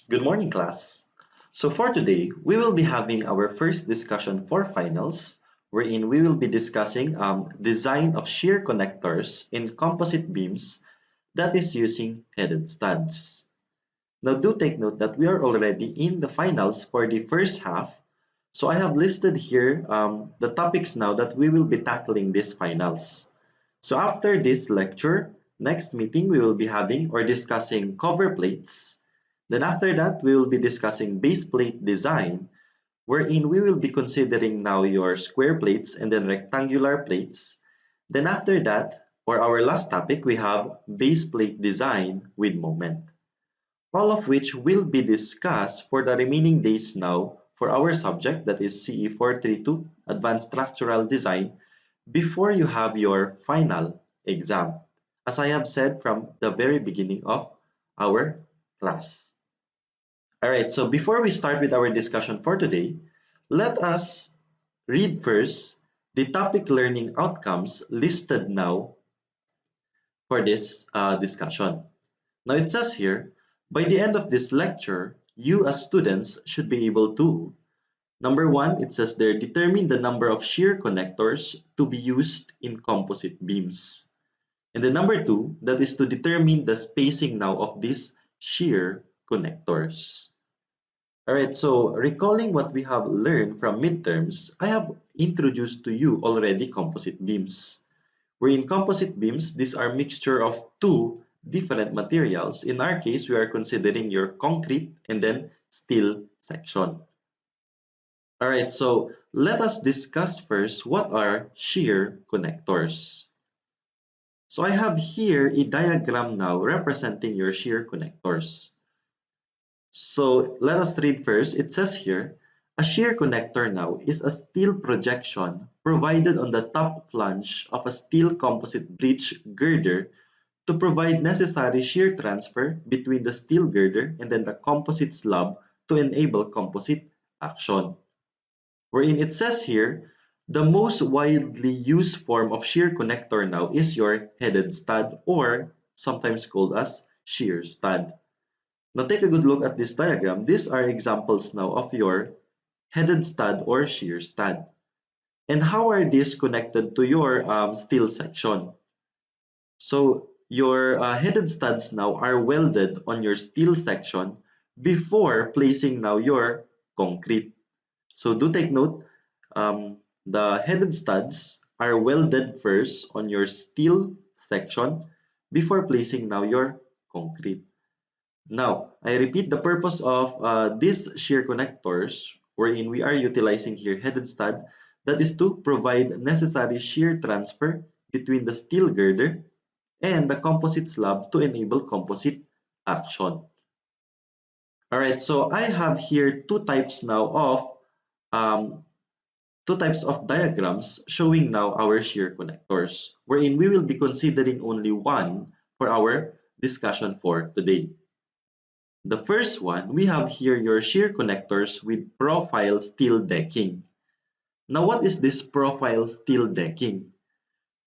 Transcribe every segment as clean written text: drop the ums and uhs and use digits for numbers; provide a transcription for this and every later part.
Good morning, class. So for today, we will be having our first discussion for finals, wherein we will be discussing design of shear connectors in composite beams that is using headed studs. Now do take note that we are already in the finals for the first half, so I have listed here the topics now that we will be tackling these finals. So after this lecture, next meeting we will be having or discussing cover plates. Then after that, we will be discussing base plate design, wherein we will be considering now your square plates and then rectangular plates. Then after that, for our last topic, we have base plate design with moment. All of which will be discussed for the remaining days now for our subject, that is CE 432 Advanced Structural Design, before you have your final exam, as I have said from the very beginning of our class. All right, so before we start with our discussion for today, let us read first the topic learning outcomes listed now for this discussion. Now it says here, by the end of this lecture, you as students should be able to, number one, it says there, determine the number of shear connectors to be used in composite beams. And the number two, that is to determine the spacing now of these shear connectors. Alright, so recalling what we have learned from midterms, I have introduced to you already composite beams. Where in composite beams, these are mixture of two different materials. In our case, we are considering your concrete and then steel section. Alright, so let us discuss first what are shear connectors. So I have here a diagram now representing your shear connectors. So let us read first. It says here, a shear connector now is a steel projection provided on the top flange of a steel composite bridge girder to provide necessary shear transfer between the steel girder and then the composite slab to enable composite action. Wherein it says here, the most widely used form of shear connector now is your headed stud, or sometimes called as shear stud. Now take a good look at this diagram. These are examples now of your headed stud or shear stud. And how are these connected to your steel section? So your headed studs now are welded on your steel section before placing now your concrete. So do take note, the headed studs are welded first on your steel section before placing now your concrete. Now, I repeat the purpose of these shear connectors, wherein we are utilizing here headed stud, that is to provide necessary shear transfer between the steel girder and the composite slab to enable composite action. Alright, so I have here um, two types of diagrams showing now our shear connectors, wherein we will be considering only one for our discussion for today. The first one, we have here your shear connectors with profile steel decking. Now, what is this profile steel decking?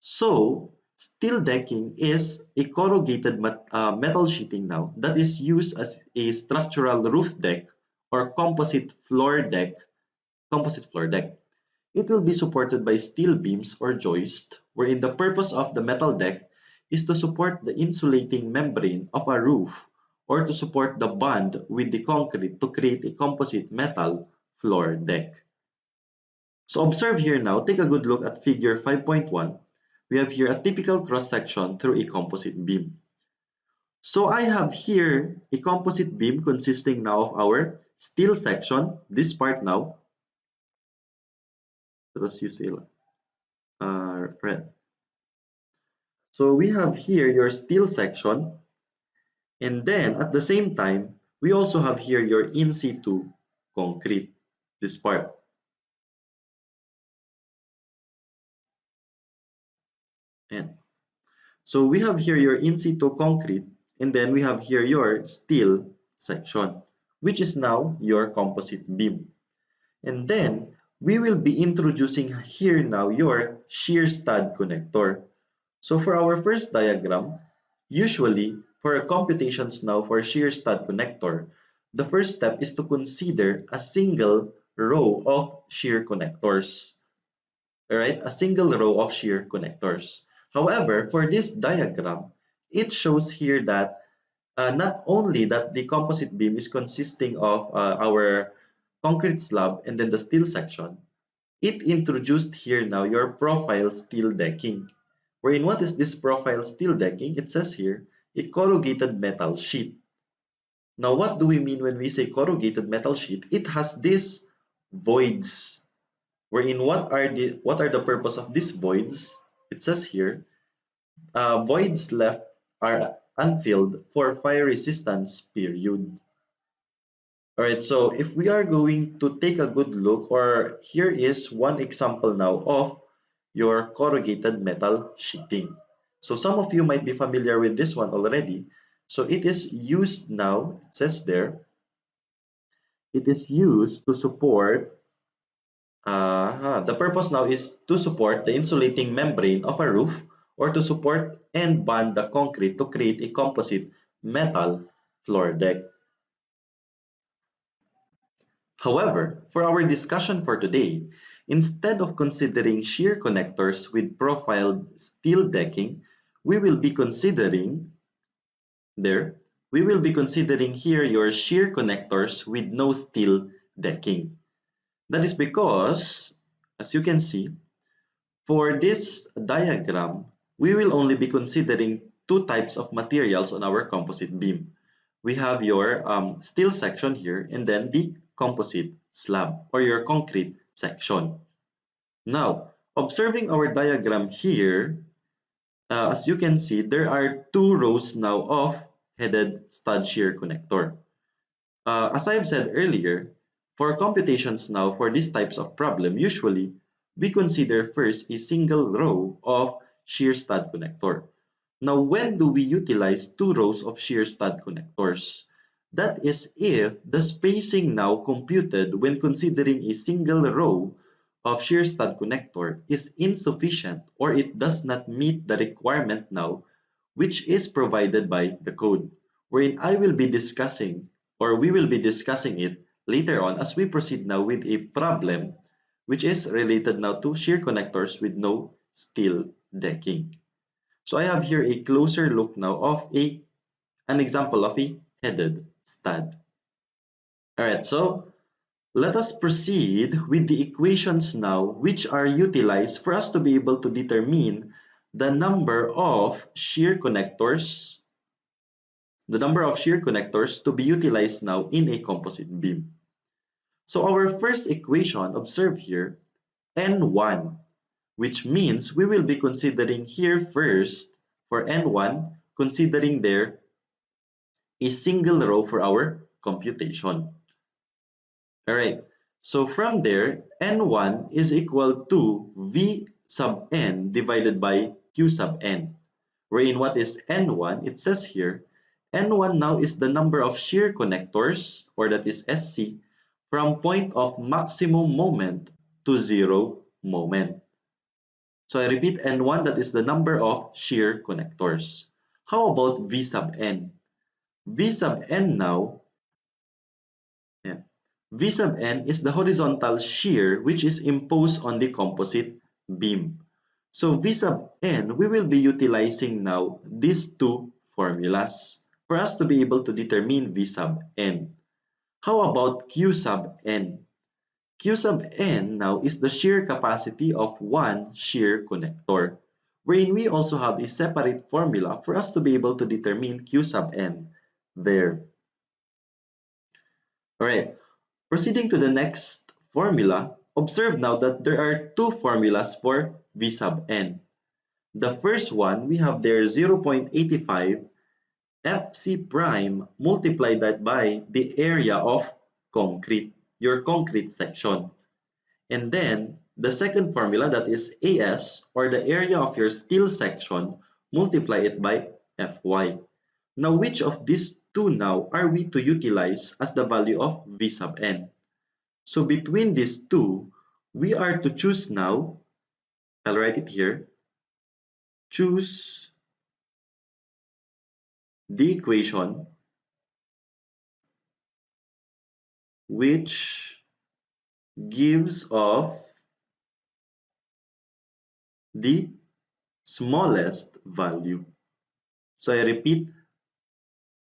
So, steel decking is a corrugated metal sheeting now that is used as a structural roof deck or composite floor deck. It will be supported by steel beams or joists, wherein the purpose of the metal deck is to support the insulating membrane of a roof or to support the bond with the concrete to create a composite metal floor deck. So observe here now, take a good look at figure 5.1. We have here a typical cross-section through a composite beam. So I have here a composite beam consisting now of our steel section, this part now. Let us use red. So we have here your steel section, and then at the same time, we also have here your in situ concrete, this part. And so we have here your in situ concrete, and then we have here your steel section, which is now your composite beam. And then we will be introducing here now your shear stud connector. So for our first diagram, usually for computations now for shear stud connector, the first step is to consider a single row of shear connectors. Alright, a single row of shear connectors. However, for this diagram, it shows here that not only that the composite beam is consisting of our concrete slab and then the steel section, it introduced here now your profile steel decking. Wherein what is this profile steel decking? It says here, a corrugated metal sheet. Now, what do we mean when we say corrugated metal sheet? It has these voids. Wherein what are the purpose of these voids? It says here, voids left are unfilled for fire resistance period. Alright, so if we are going to take a good look, or here is one example now of your corrugated metal sheeting. So some of you might be familiar with this one already. So it is used now, it says there, it is used to support, the purpose now is to support the insulating membrane of a roof or to support and bond the concrete to create a composite metal floor deck. However, for our discussion for today, instead of considering shear connectors with profiled steel decking, we will be considering there, we will be considering here your shear connectors with no steel decking. That is because, as you can see, for this diagram, we will only be considering two types of materials on our composite beam. We have your steel section here and then the composite slab or your concrete section. Now, observing our diagram here, as you can see, there are two rows now of headed stud shear connector. As I've said earlier, for computations now for these types of problem, usually we consider first a single row of shear stud connector. Now, when do we utilize two rows of shear stud connectors? That is if the spacing now computed when considering a single row of shear stud connector is insufficient or it does not meet the requirement now which is provided by the code, wherein I will be discussing or we will be discussing it later on as we proceed now with a problem which is related now to shear connectors with no steel decking. So I have here a closer look now of an example of a headed stud. Alright, so let us proceed with the equations now which are utilized for us to be able to determine the number of shear connectors to be utilized now in a composite beam. So our first equation, observe here, N1, which means we will be considering here first for N1, considering there a single row for our computation. Alright, so from there, N1 is equal to V sub N divided by Q sub N. Wherein what is N1? It says here, N1 now is the number of shear connectors, or that is SC, from point of maximum moment to zero moment. So I repeat, N1, that is the number of shear connectors. How about V sub N? V sub N now, yeah, V sub N is the horizontal shear which is imposed on the composite beam. So V sub N, we will be utilizing now these two formulas for us to be able to determine V sub N. How about Q sub N? Q sub N now is the shear capacity of one shear connector, wherein we also have a separate formula for us to be able to determine Q sub N there. Alright, proceeding to the next formula, observe now that there are two formulas for V sub N. The first one, we have there 0.85 FC prime multiplied that by the area of concrete, your concrete section. And then the second formula, that is AS, or the area of your steel section, multiply it by FY. Now, which of these two now are we to utilize as the value of V sub N? So between these two, we are to choose now, I'll write it here, choose the equation which gives off the smallest value. So I repeat,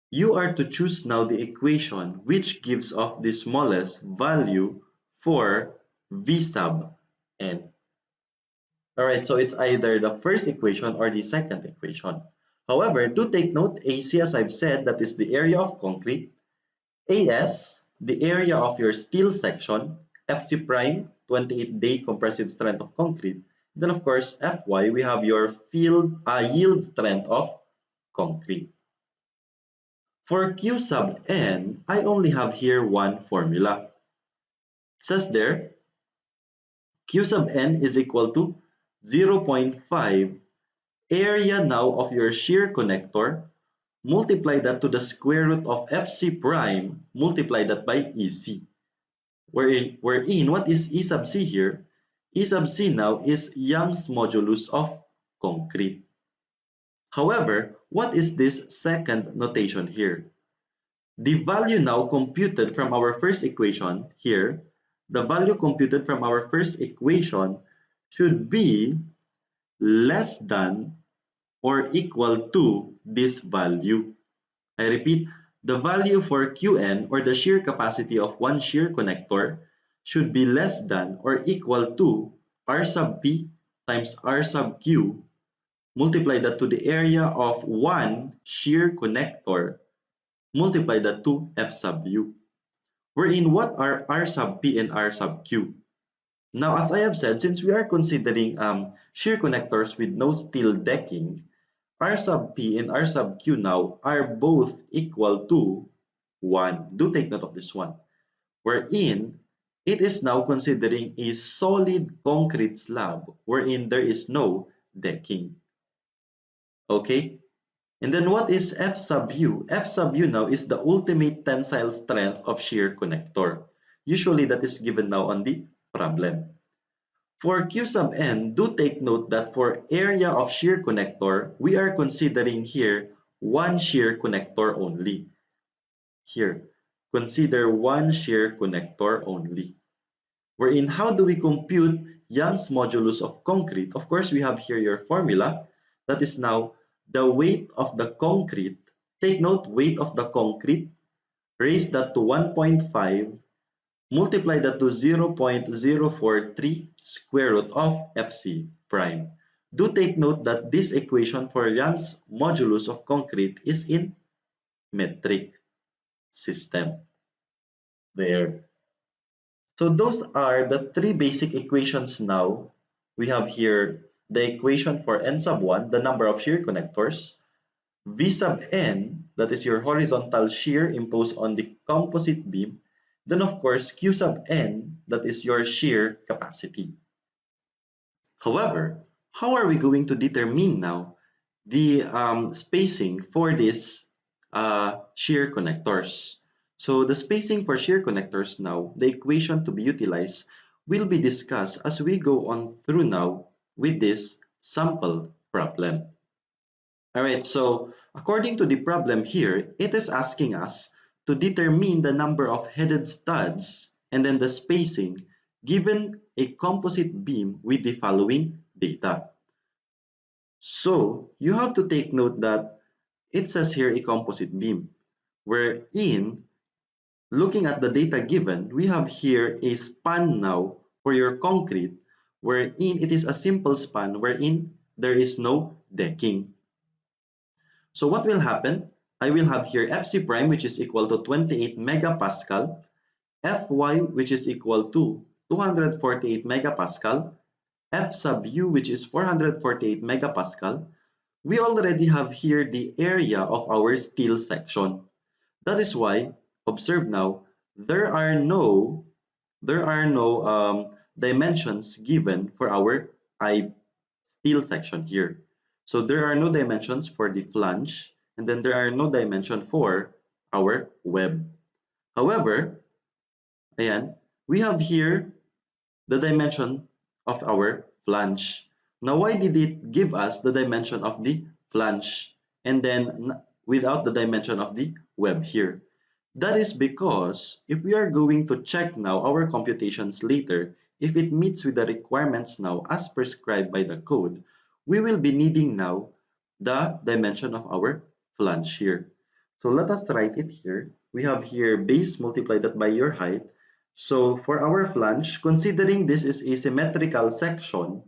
you are to choose now the equation which gives off the smallest value for V sub n. Alright, so it's either the first equation or the second equation. However, do take note, AC, as I've said, that is the area of concrete. AS, the area of your steel section. FC prime, 28-day compressive strength of concrete. Then of course, FY, we have your yield strength of concrete. For Q sub n, I only have here one formula. It says there, Q sub n is equal to 0.5 area now of your shear connector, multiply that to the square root of FC prime, multiply that by EC. Wherein, what is E sub C here? E sub C now is Young's modulus of concrete. However, what is this second notation here? The value now computed from our first equation here, the value computed from our first equation should be less than or equal to this value. I repeat, the value for Qn, or the shear capacity of one shear connector, should be less than or equal to R sub P times R sub Q. Multiply that to the area of one shear connector, multiply that to F sub U. Wherein, what are R sub P and R sub Q? Now, as I have said, since we are considering shear connectors with no steel decking, R sub P and R sub Q now are both equal to 1. Do take note of this one. Wherein, it is now considering a solid concrete slab wherein there is no decking. Okay? And then what is F sub U? F sub U now is the ultimate tensile strength of shear connector. Usually that is given now on the problem. For Q sub n, do take note that for area of shear connector, we are considering here one shear connector only. Here, consider one shear connector only. Wherein, how do we compute Young's modulus of concrete? Of course, we have here your formula. That is now the weight of the concrete. Take note, weight of the concrete. Raise that to 1.5. Multiply that to 0.043 square root of FC prime. Do take note that this equation for Young's modulus of concrete is in metric system. There. So those are the three basic equations now. We have here the equation for N sub 1, the number of shear connectors, V sub N, that is your horizontal shear imposed on the composite beam, then of course Q sub N, that is your shear capacity. However, how are we going to determine now the spacing for these shear connectors? So the spacing for shear connectors now, the equation to be utilized will be discussed as we go on through now with this sample problem. Alright, so according to the problem here, it is asking us to determine the number of headed studs and then the spacing given a composite beam with the following data. So you have to take note that it says here a composite beam, wherein looking at the data given, we have here a span now for your concrete, wherein it is a simple span wherein there is no decking. So what will happen? I will have here Fc prime, which is equal to 28 megapascal, Fy, which is equal to 248 megapascal, F sub U, which is 448 megapascal. We already have here the area of our steel section. That is why, observe now, there are no dimensions given for our steel section here. So there are no dimensions for the flange, and then there are no dimension for our web. However, ayan, we have here the dimension of our flange. Now, why did it give us the dimension of the flange and then without the dimension of the web here? That is because if we are going to check now our computations later, if it meets with the requirements now as prescribed by the code, we will be needing now the dimension of our flange here. So let us write it here. We have here base multiplied by your height. So for our flange, considering this is a symmetrical section,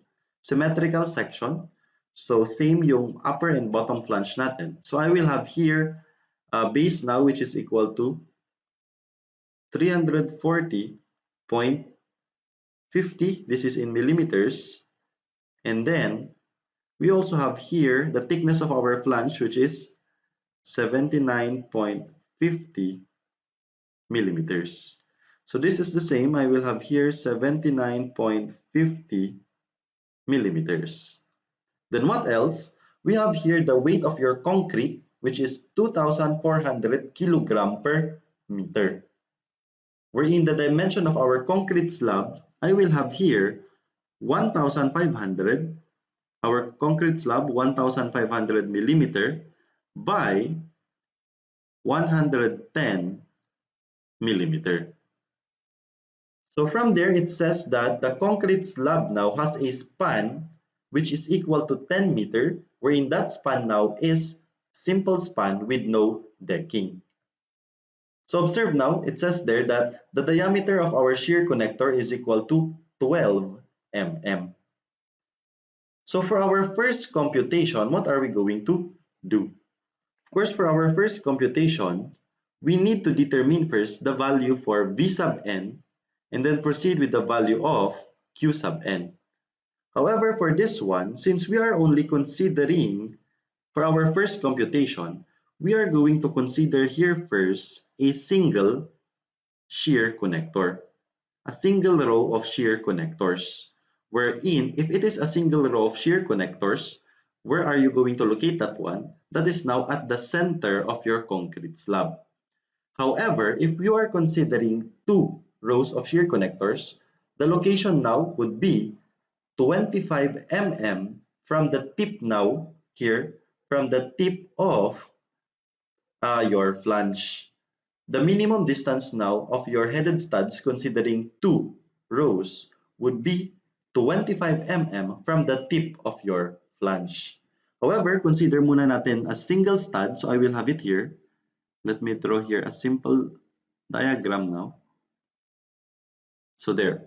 so same yung upper and bottom flange natin. So I will have here base now which is equal to 340.50. This is in millimeters. And then we also have here the thickness of our flange, which is 79.50 millimeters. So this is the same. I will have here 79.50 millimeters. Then what else? We have here the weight of your concrete, which is 2,400 kilogram per meter. Wherein the dimension of our concrete slab, I will have here 1,500, our concrete slab 1,500 millimeter by 110 millimeter. So from there, it says that the concrete slab now has a span which is equal to 10 meter, wherein that span now is simple span with no decking. So observe now, it says there that the diameter of our shear connector is equal to 12 mm. So for our first computation, what are we going to do? Of course, for our first computation, we need to determine first the value for V sub n and then proceed with the value of Q sub n. However, for this one, since we are only considering for our first computation, we are going to consider here first a single shear connector, a single row of shear connectors. Wherein, if it is a single row of shear connectors, where are you going to locate that one? That is now at the center of your concrete slab. However, if you are considering two rows of shear connectors, the location now would be 25 mm from the tip now here, from the tip of your flange. The minimum distance now of your headed studs considering two rows would be 25 mm from the tip of your flange. However, consider muna natin a single stud. So I will have it here. Let me draw here a simple diagram now. So there.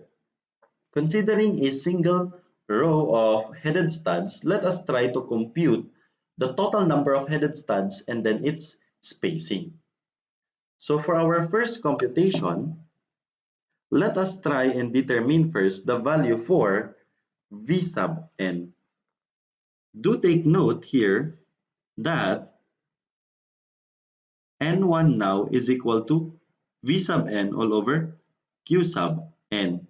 Considering a single row of headed studs, let us try to compute the total number of headed studs and then its spacing. So for our first computation, let us try and determine first the value for V sub n. Do take note here that n1 now is equal to V sub n all over Q sub n,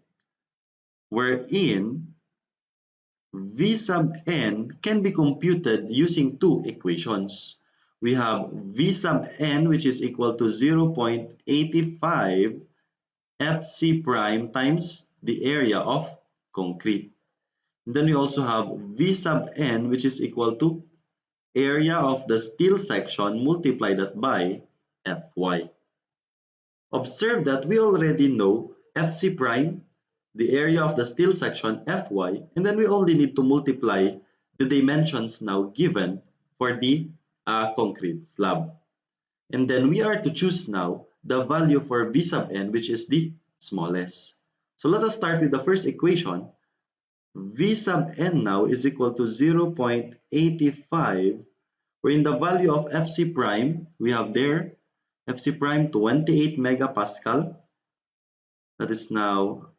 wherein V sub n can be computed using two equations. We have V sub n which is equal to 0.85 FC prime times the area of concrete. And then we also have V sub n which is equal to area of the steel section multiplied by Fy. Observe that we already know Fc prime, the area of the steel section Fy, and then we only need to multiply the dimensions now given for the concrete slab. And then we are to choose now the value for V sub n, which is the smallest. So let us start with the first equation. V sub n now is equal to 0.85, wherein the value of Fc prime, we have there Fc prime 28 megapascal. That is now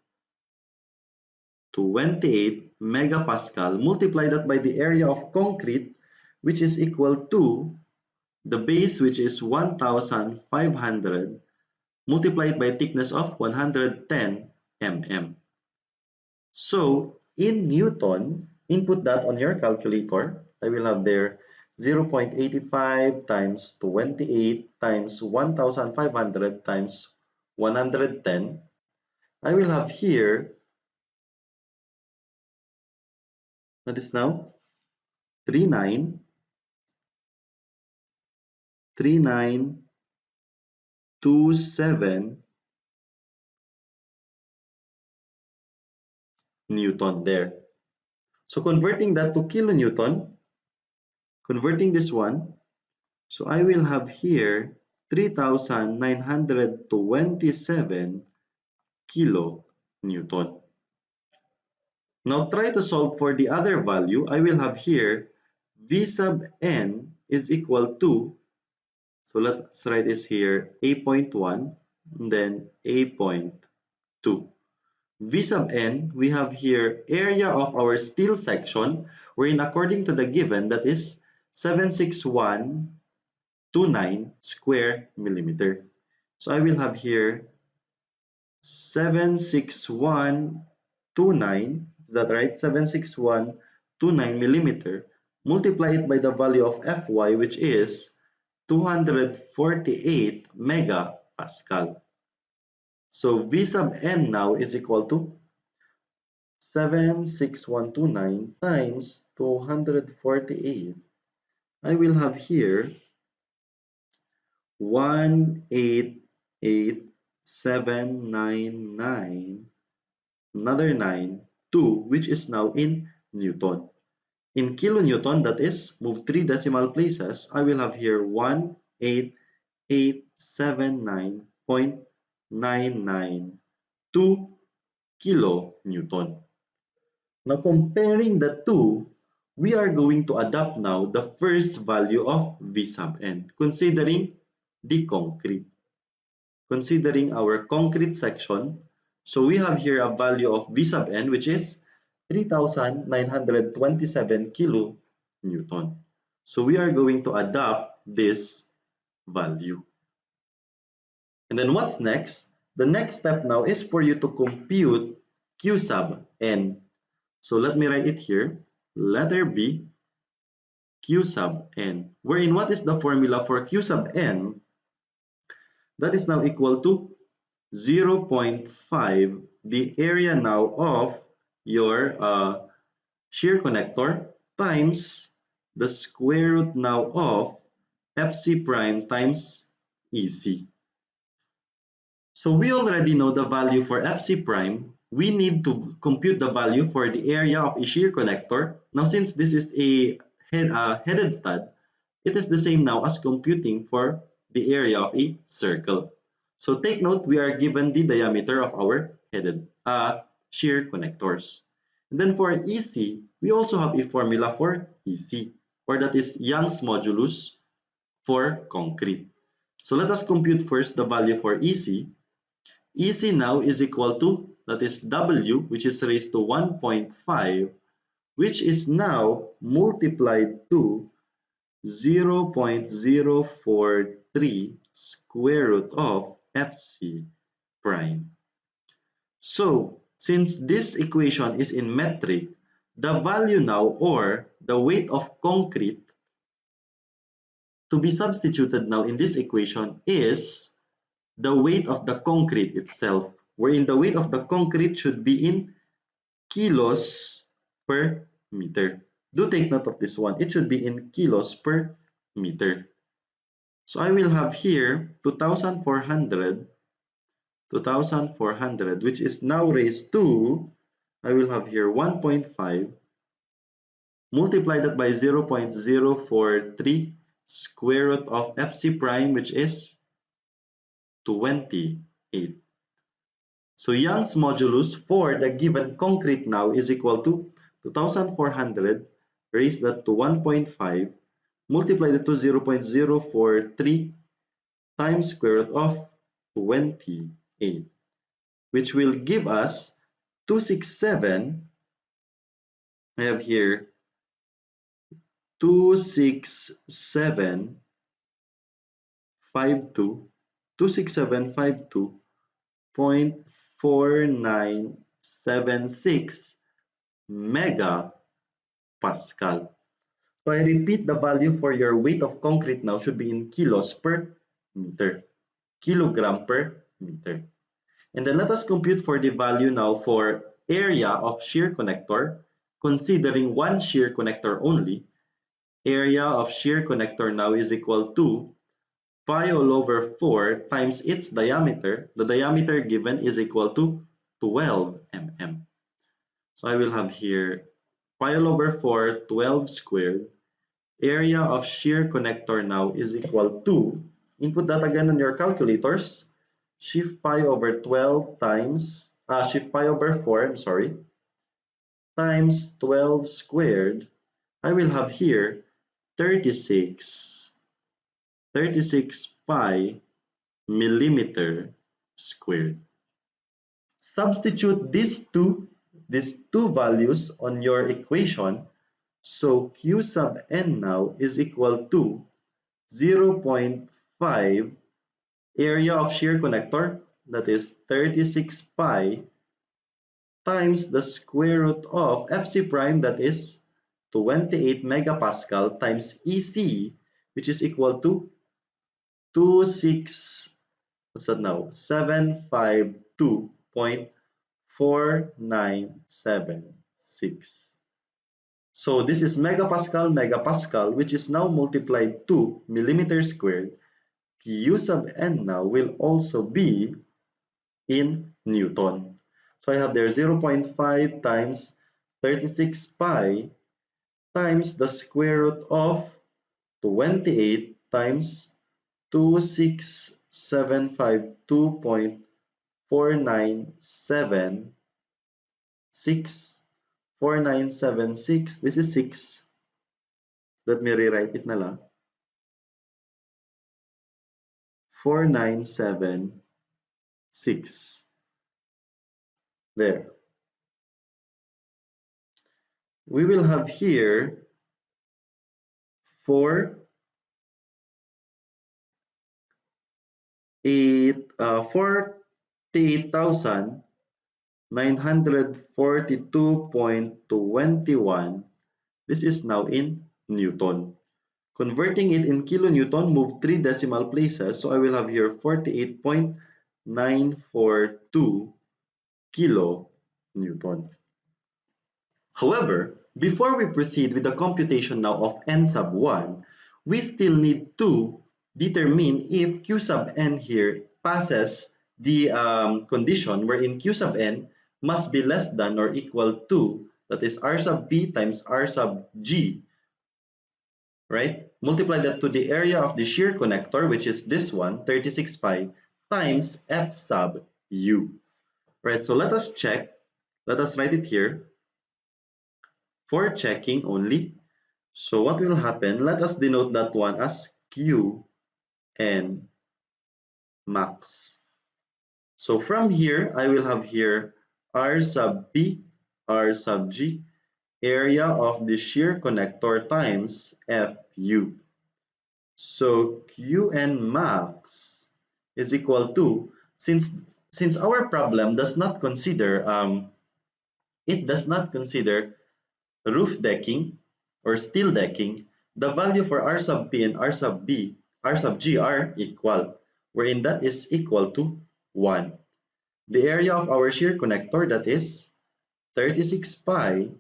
28 megapascal. Multiply that by the area of concrete, which is equal to the base, which is 1,500, multiplied by thickness of 110 mm. So in Newton, input that on your calculator. I will have there 0.85 times 28 times 1,500 times 110. I will have here, that is now 39 Newton there. So converting that to kilonewton, converting this one, so I will have here 3,927 kilonewton. Now try to solve for the other value. I will have here V sub n is equal to, so let's write this here, A.1 and then A.2. V sub n, we have here area of our steel section, wherein according to the given, that is 76129 square millimeter. So I will have here 76129, is that right? 76129 millimeter. Multiply it by the value of Fy, which is 248 megapascal. So V sub n now is equal to 76129 times 248. I will have here 188,799, another 9, 2, which is now in Newton. In kilonewton, that is, move 3 decimal places, I will have here 18879.992 kilonewton. Now comparing the two, we are going to adopt now the first value of V sub n, considering the concrete. Considering our concrete section, so we have here a value of V sub n, which is 3,927 kilonewton. So we are going to adopt this value. And then what's next? The next step now is for you to compute Q sub n. So let me write it here. Letter B, Q sub n. Wherein what is the formula for Q sub n? That is now equal to 0.5, the area now of your shear connector, times the square root now of FC prime times EC. So we already know the value for FC prime. We need to compute the value for the area of a shear connector. Now since this is a headed stud, it is the same now as computing for the area of a circle. So take note, we are given the diameter of our headed shear connectors. And then for EC, we also have a formula for EC, or that is Young's modulus for concrete. So let us compute first the value for EC. EC now is equal to, that is W, which is raised to 1.5, which is now multiplied to 0.043 square root of FC prime. So, since this equation is in metric, the value now, or the weight of concrete to be substituted now in this equation is the weight of the concrete itself, wherein the weight of the concrete should be in kilos per meter. Do take note of this one. It should be in kilos per meter. So I will have here 2,400, which is now raised to, I will have here 1.5, multiply that by 0.043 square root of FC prime, which is 28. So Young's modulus for the given concrete now is equal to 2,400 raised that to 1.5, multiply that to 0.043 times square root of 28, which will give us 267. I have here 26752, 26752.4976 megapascal. So I repeat, the value for your weight of concrete now should be in kilos per meter, kilogram per meter. And then let us compute for the value now for area of shear connector, considering one shear connector only. Area of shear connector now is equal to pi all over 4 times its diameter. The diameter given is equal to 12 mm. So I will have here pi all over 4, 12 squared. Area of shear connector now is equal to, input that again on your calculators, shift pi over 12 times, shift pi over 4, I'm sorry, times 12 squared. I will have here 36, 36 pi millimeter squared. Substitute these two values on your equation. So Q sub n now is equal to 0.5 area of shear connector, that is 36 pi, times the square root of Fc prime, that is 28 megapascal, times EC, which is equal to 26, what's that now? 752.4976. So this is megapascal, megapascal, which is now multiplied to millimeter squared. Q sub n now will also be in Newton. So I have there 0.5 times 36 pi times the square root of 28 times 26752.4976. 4976. This is 6. Let me rewrite it na lang. 4976. There. We will have here 48,942.21. This is now in Newton. Converting it in kilonewton, move 3 decimal places. So I will have here 48.942 kilonewton. However, before we proceed with the computation now of n sub 1, we still need to determine if q sub n here passes the condition wherein q sub n must be less than or equal to, that is r sub b times r sub g, right? Multiply that to the area of the shear connector, which is this one, 36 pi, times f sub u. Right, so let us check. Let us write it here for checking only. So what will happen? Let us denote that one as Q and max. So from here, I will have here R sub P, R sub G, area of the shear connector times FU. So Qn max is equal to, since our problem does not consider roof decking or steel decking, the value for R sub P and R sub G are equal, wherein that is equal to 1. The area of our shear connector, that is 36 pi,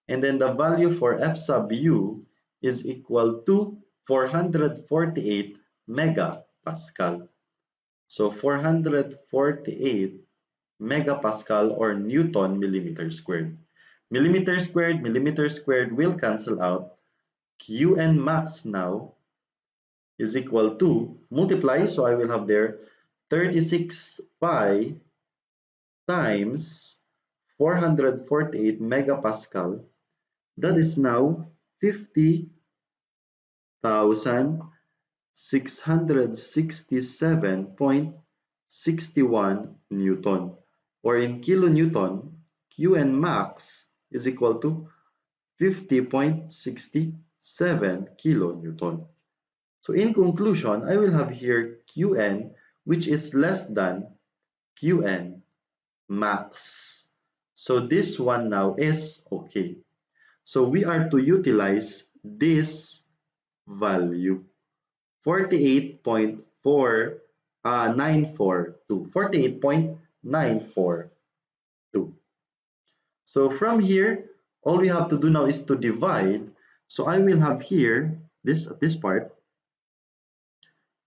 and then the value for F sub U is equal to 448 megapascal. So 448 megapascal or Newton millimeter squared. Millimeter squared will cancel out. Qn max now is equal to, multiply, so I will have there 36 pi times 448 megapascal. That is now 50,667.61 Newton. Or in kilonewton, Qn max is equal to 50.67 kilonewton. So in conclusion, I will have here Qn, which is less than Qn max. So this one now is okay. So we are to utilize this value, 48.942. So from here, all we have to do now is to divide. So I will have here this part.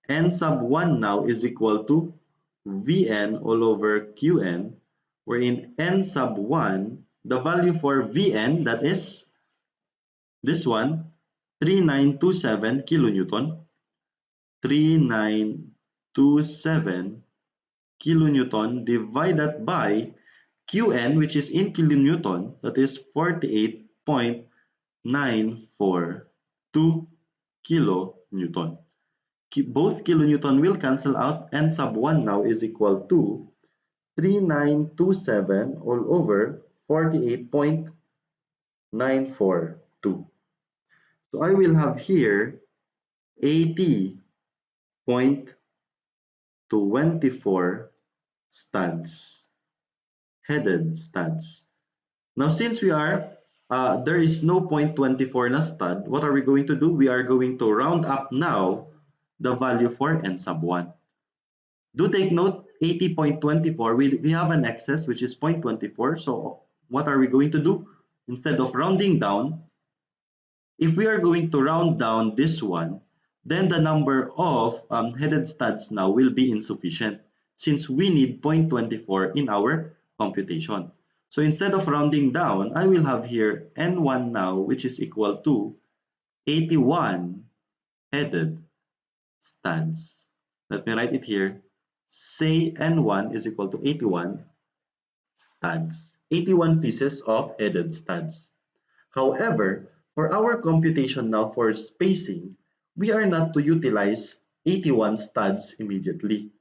N sub 1 now is equal to Vn all over Qn, wherein N sub 1, the value for Vn, that is this one, 3927 kilonewton, 3927 kilonewton divided by Qn, which is in kilonewton, that is 48.942 kilonewton. Both kilonewton will cancel out. N sub 1 now is equal to 3927 all over 48.942. So I will have here 80.24 studs, headed studs. Now since there is no 0.24 na stud, what are we going to do? We are going to round up now the value for N sub 1. Do take note, 80.24, we have an excess which is 0.24. So what are we going to do? Instead of rounding down, if we are going to round down this one, then the number of headed studs now will be insufficient since we need 0.24 in our computation. So instead of rounding down, I will have here N1 now, which is equal to 81 headed studs. Let me write it here. Say N1 is equal to 81 studs, 81 pieces of headed studs. However, for our computation now for spacing, we are not to utilize 81 studs immediately.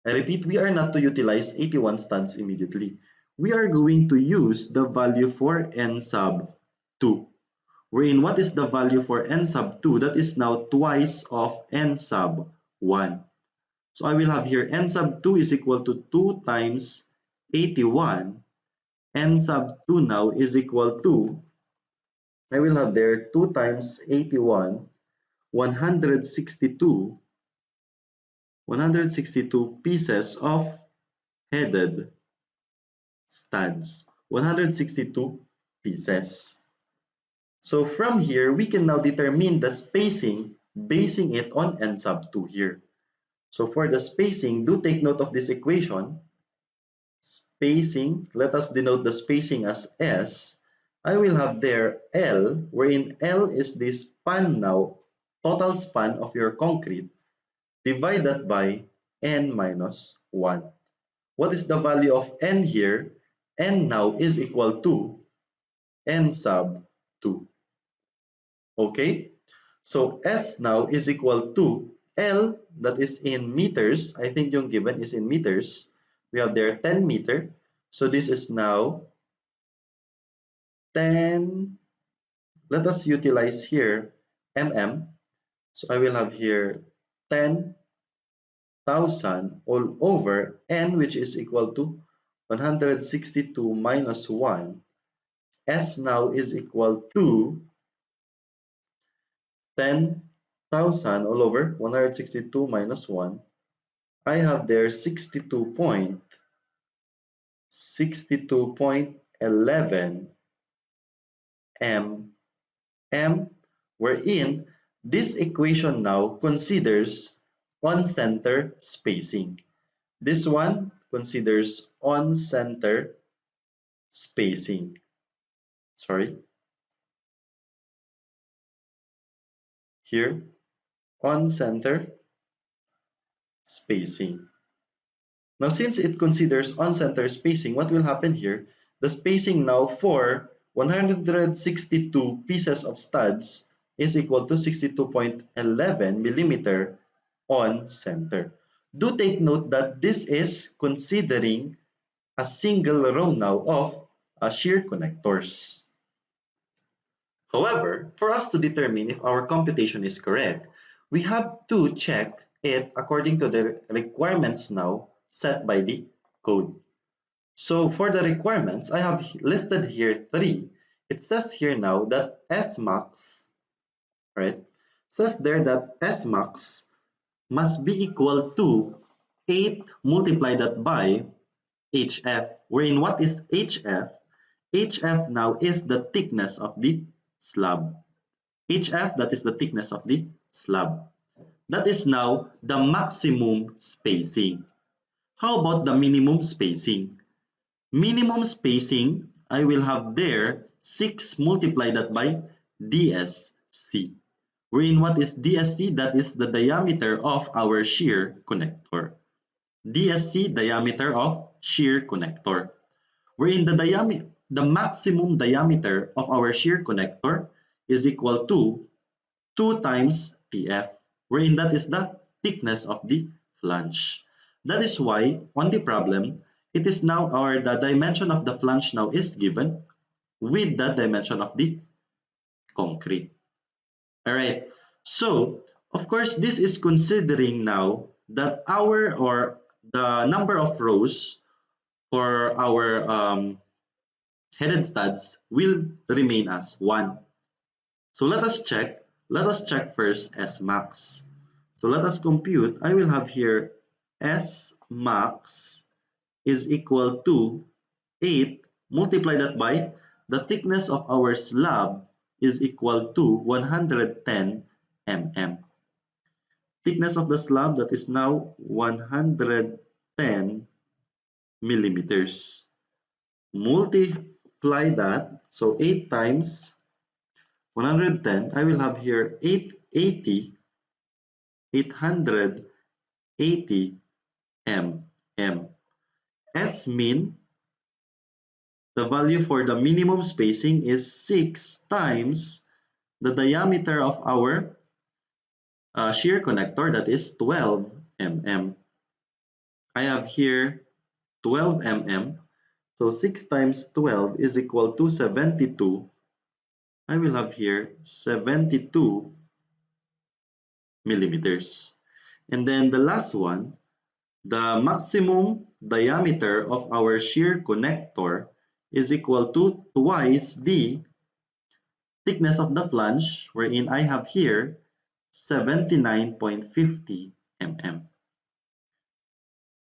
I repeat, we are not to utilize 81 studs immediately. We are going to use the value for N sub 2. Wherein what is the value for N sub 2? That is now twice of N sub 1. So I will have here N sub 2 is equal to 2 times 81. N sub 2 now is equal to, I will have there 2 times 81, 162 pieces of headed studs. 162 pieces. So from here, we can now determine the spacing basing it on N sub 2 here. So for the spacing, do take note of this equation. Spacing, let us denote the spacing as S. I will have there L, wherein L is the span now, total span of your concrete, divided by N minus 1. What is the value of N here? N now is equal to N sub 2. Okay? So S now is equal to L, that is in meters. I think yung given is in meters. We have there 10 meter. So this is now 10. Let us utilize here mm. So I will have here 10,000 all over N, which is equal to 162 minus 1. S now is equal to 10,000 all over 162 minus 1. I have there 62.11 mm, wherein this equation now considers on-center spacing. This one considers on-center spacing. Sorry. Here, on-center spacing. Now, since it considers on-center spacing, what will happen here? The spacing now for 162 pieces of studs is equal to 62.11 millimeter on center. Do take note that this is considering a single row now of shear connectors. However, for us to determine if our computation is correct, we have to check it according to the requirements now set by the code. So for the requirements, I have listed here 3. It says here now that S max, right? Says there that S max must be equal to 8 multiplied by HF, wherein what is HF? HF now is the thickness of the slab. HF, that is the thickness of the slab. That is now the maximum spacing. How about the minimum spacing? Minimum spacing, I will have there 6 multiply that by DSC. Wherein what is DSC? That is the diameter of our shear connector. DSC, diameter of shear connector. Wherein the maximum diameter of our shear connector is equal to 2 times TF, wherein that is the thickness of the flange. That is why on the problem, it is now the dimension of the flange now is given with the dimension of the concrete. Alright, so of course this is considering now that our or the number of rows for our headed studs will remain as 1. So let us check. Let us check first S max. So let us compute. I will have here S max is equal to 8. Multiply that by the thickness of our slab is equal to 110 mm. Thickness of the slab, that is now 110 millimeters. Multiply that, so 8 times 110, I will have here 880 mm. S mean, the value for the minimum spacing is 6 times the diameter of our shear connector, that is 12 mm. I have here 12 mm, so 6 times 12 is equal to 72. I will have here 72 millimeters. And then the last one, the maximum diameter of our shear connector is equal to twice the thickness of the flange, wherein I have here 79.50 mm.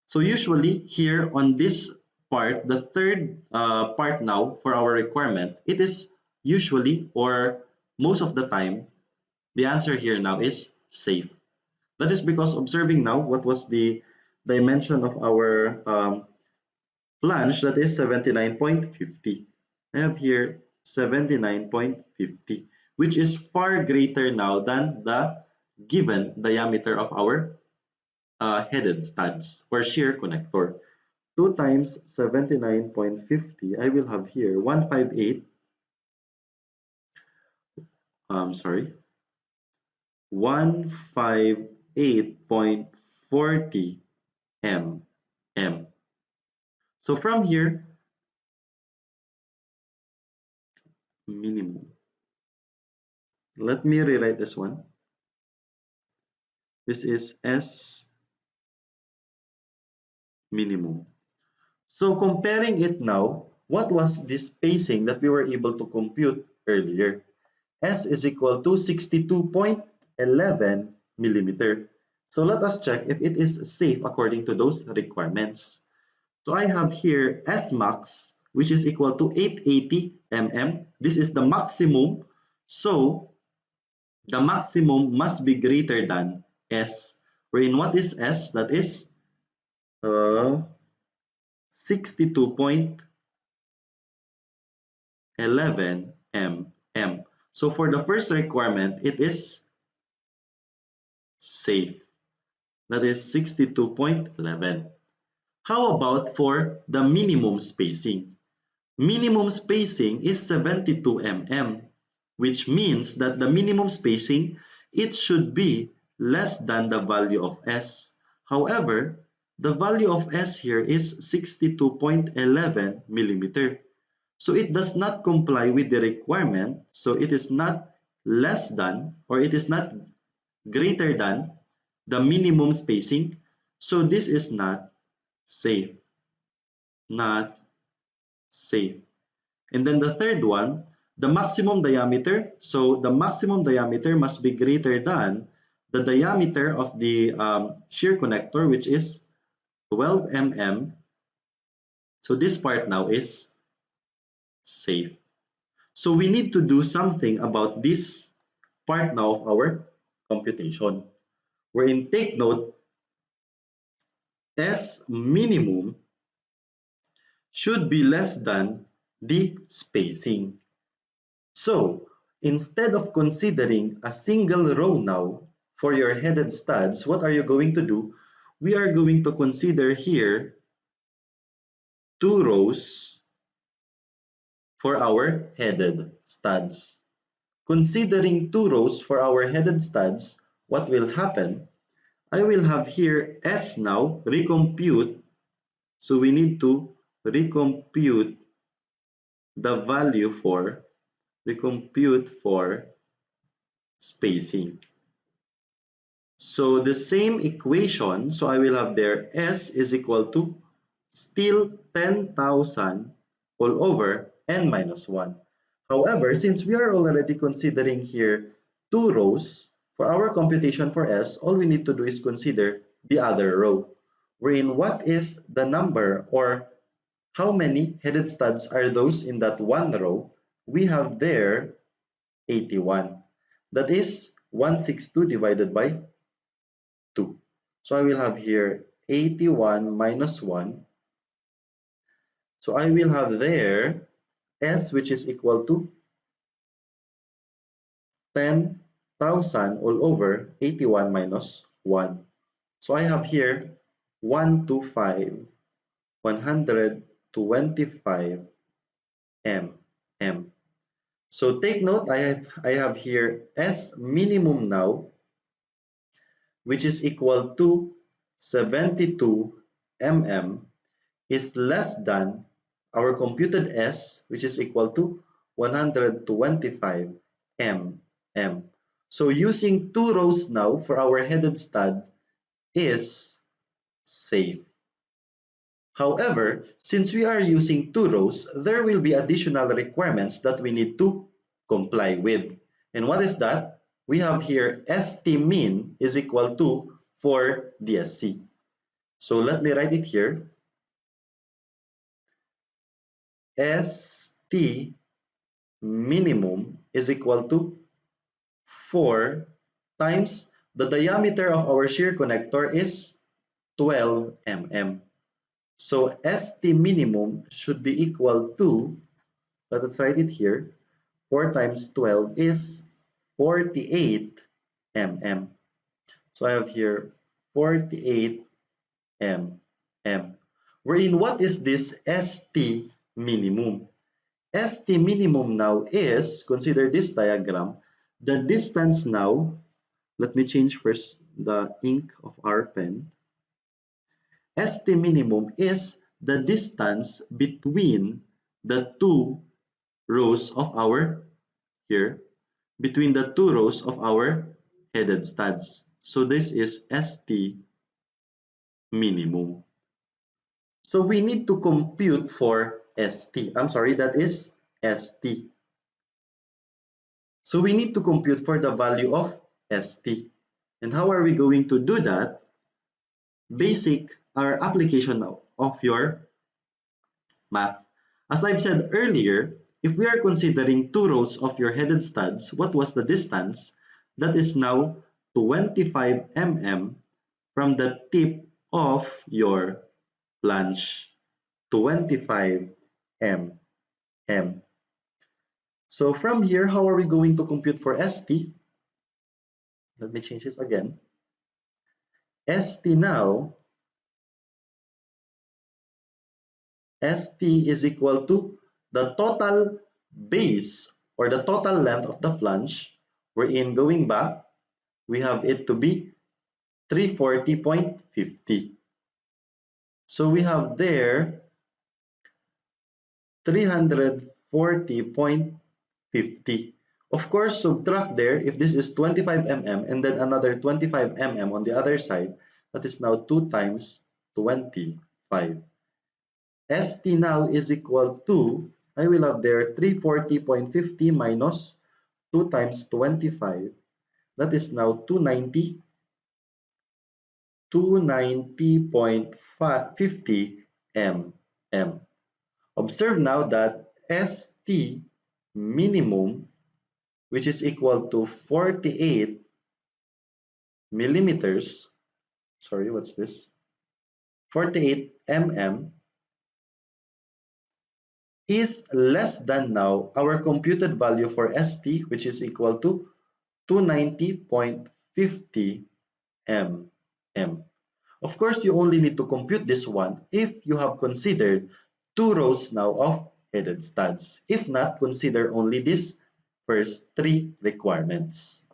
So usually here on this part, the third part now for our requirement, it is usually or most of the time, the answer here now is safe. That is because observing now what was the dimension of our flange, that is 79.50. I have here 79.50, which is far greater now than the given diameter of our headed studs or shear connector. 2 times 79.50, I will have here 158, sorry, 158.40 mm. So from here, minimum. Let me rewrite this one. This is S minimum. So comparing it now, what was this spacing that we were able to compute earlier? S is equal to 62.11 millimeter. So let us check if it is safe according to those requirements. So I have here S max, which is equal to 880 mm. This is the maximum. So the maximum must be greater than S. Wherein what is S? That is 62.11 mm. So for the first requirement, it is safe. That is 62.11. How about for the minimum spacing? Minimum spacing is 72 mm, which means that the minimum spacing, it should be less than the value of S. However, the value of S here is 62.11 millimeter. So it does not comply with the requirement. So it is not less than or it is not greater than the minimum spacing. So this is not safe. Not safe. And then the third one, the maximum diameter. So the maximum diameter must be greater than the diameter of the shear connector, which is 12 mm. So this part now is safe. So we need to do something about this part now of our computation. wherein take note, S minimum should be less than the spacing. So instead of considering a single row now for your headed studs, what are you going to do? We are going to consider here two rows for our headed studs. Considering two rows for our headed studs, what will happen? I will have here S now, recompute. So we need to recompute the value for spacing. So the same equation, so I will have there S is equal to still 10,000 all over n minus 1. However, since we are already considering here two rows, for our computation for S, all we need to do is consider the other row, wherein what is the number or how many headed studs are those in that one row? We have there 81. That is 162 divided by 2. So I will have here 81 minus 1. So I will have there S, which is equal to 10,000 all over 81 minus 1. So I have here 125, 125 m. So take note, I have here S minimum now, which is equal to 72 mm, is less than our computed S, which is equal to 125 mm. So using two rows now for our headed stud is safe. However, since we are using two rows, there will be additional requirements that we need to comply with. And what is that? We have here ST min is equal to 4 DSC. So let me write it here. ST minimum is equal to 4 times the diameter of our shear connector is 12 mm. So ST minimum should be equal to, let us write it here, 4 times 12 is 48 mm. So I have here 48 mm. Wherein what is this ST minimum? ST minimum now is, consider this diagram, the distance now, let me change first the ink of our pen. ST minimum is the distance between the two rows of our, here, between the two rows of our headed studs. So this is ST minimum. So we need to compute for ST. I'm sorry, that is ST. So we need to compute for the value of ST. And how are we going to do that? Basic our application of your math. As I've said earlier, if we are considering two rows of your headed studs, what was the distance? That is now 25 mm from the tip of your flange. 25 mm. So from here, how are we going to compute for ST? Let me change this again. ST now, ST is equal to the total base or the total length of the flange, wherein going back, we have it to be 340.50. So we have there 340.50. Of course, subtract there, if this is 25 mm and then another 25 mm on the other side, that is now 2 times 25. ST now is equal to, I will have there 340.50 minus 2 times 25. That is now 290.50 mm. Observe now that ST minimum, which is equal to 48 millimeters, sorry, what's this? 48 mm is less than now our computed value for ST, which is equal to 290.50 mm. Of course, you only need to compute this one if you have considered two rows now of headed studs. If not, consider only these first three requirements.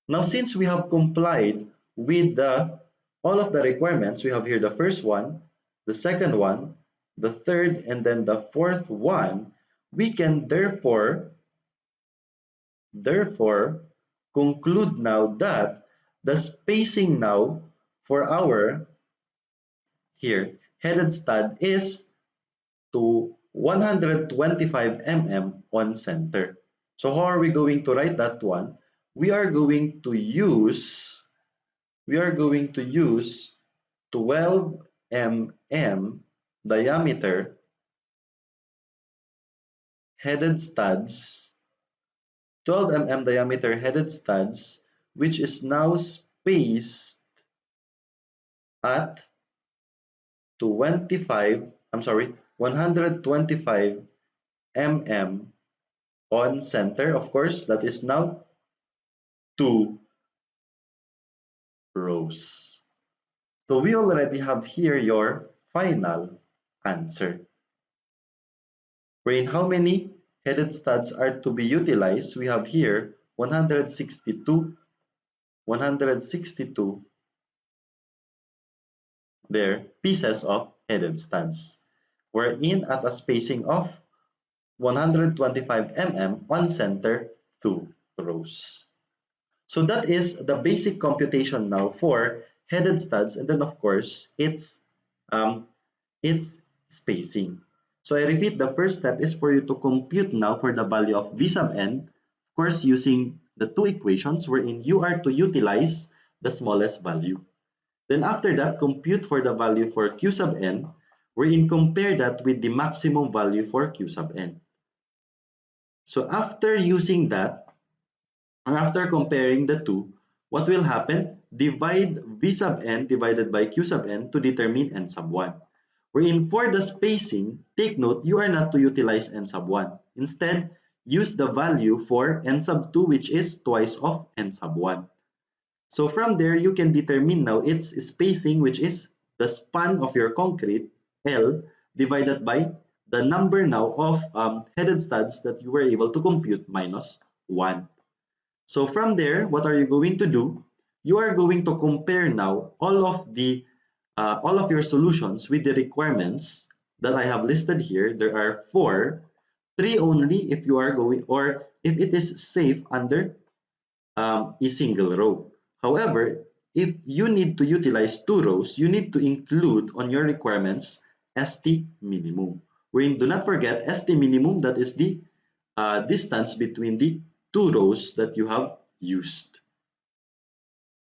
Now, since we have complied with all of the requirements, we have here the first one, the second one, the third, and then the fourth one, we can therefore conclude now that the spacing now for our here headed stud is to 125 mm on center. So how are we going to write that one? We are going to use 12 mm diameter headed studs, 12 mm diameter headed studs, which is now spaced at 125 mm on center. Of course, that is now 2 rows. So we already have here your final answer. Wherein how many headed studs are to be utilized? We have here 162 there pieces of headed studs. Wherein at a spacing of 125 mm on center 2 rows. So that is the basic computation now for headed studs, and then of course its spacing. So I repeat, the first step is for you to compute now for the value of V sub n, of course using the two equations wherein you are to utilize the smallest value. Then after that, compute for the value for Q sub n, wherein compare that with the maximum value for Q sub n. So after using that, or after comparing the two, what will happen? Divide V sub n divided by Q sub n to determine n sub 1. Wherein for the spacing, take note, you are not to utilize n sub 1. Instead, use the value for n sub 2, which is twice of n sub 1. So from there, you can determine now its spacing, which is the span of your concrete, L, divided by the number now of headed studs that you were able to compute minus 1. So from there, what are you going to do? You are going to compare now all of your solutions with the requirements that I have listed here. There are 4, 3 only if you are going, or if it is safe under a single row. However, if you need to utilize 2 rows, you need to include on your requirements ST minimum. Wherein do not forget ST minimum, that is the distance between the 2 rows that you have used.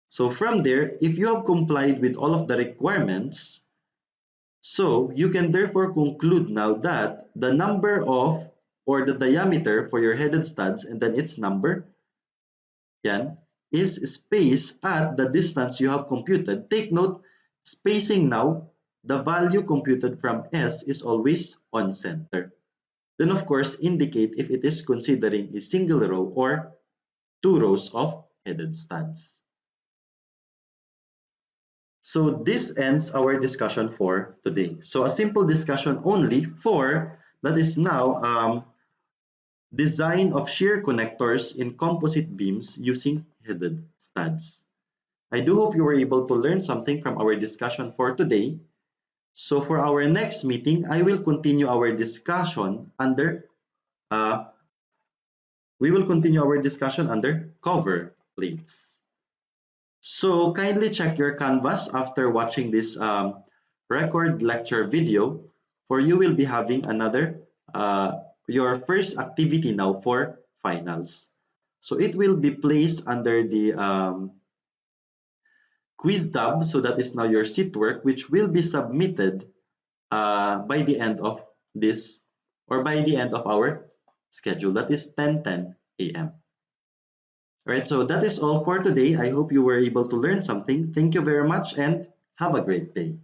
So from there, if you have complied with all of the requirements, so you can therefore conclude now that the number of, or the diameter for your headed studs and then its number, yan, is spaced at the distance you have computed. Take note, spacing now, the value computed from S is always on center. Then of course, indicate if it is considering a single row or 2 rows of headed studs. So this ends our discussion for today. So a simple discussion only for that is now design of shear connectors in composite beams using headed studs. I do hope you were able to learn something from our discussion for today. So for our next meeting, I will continue our discussion under cover plates. So kindly check your canvas after watching this record lecture video, for you will be having another your first activity now for finals. So it will be placed under the quiz tab, so that is now your seat work, which will be submitted by the end of this, or by the end of our schedule, that is 10:10 a.m. Alright, so that is all for today. I hope you were able to learn something. Thank you very much and have a great day.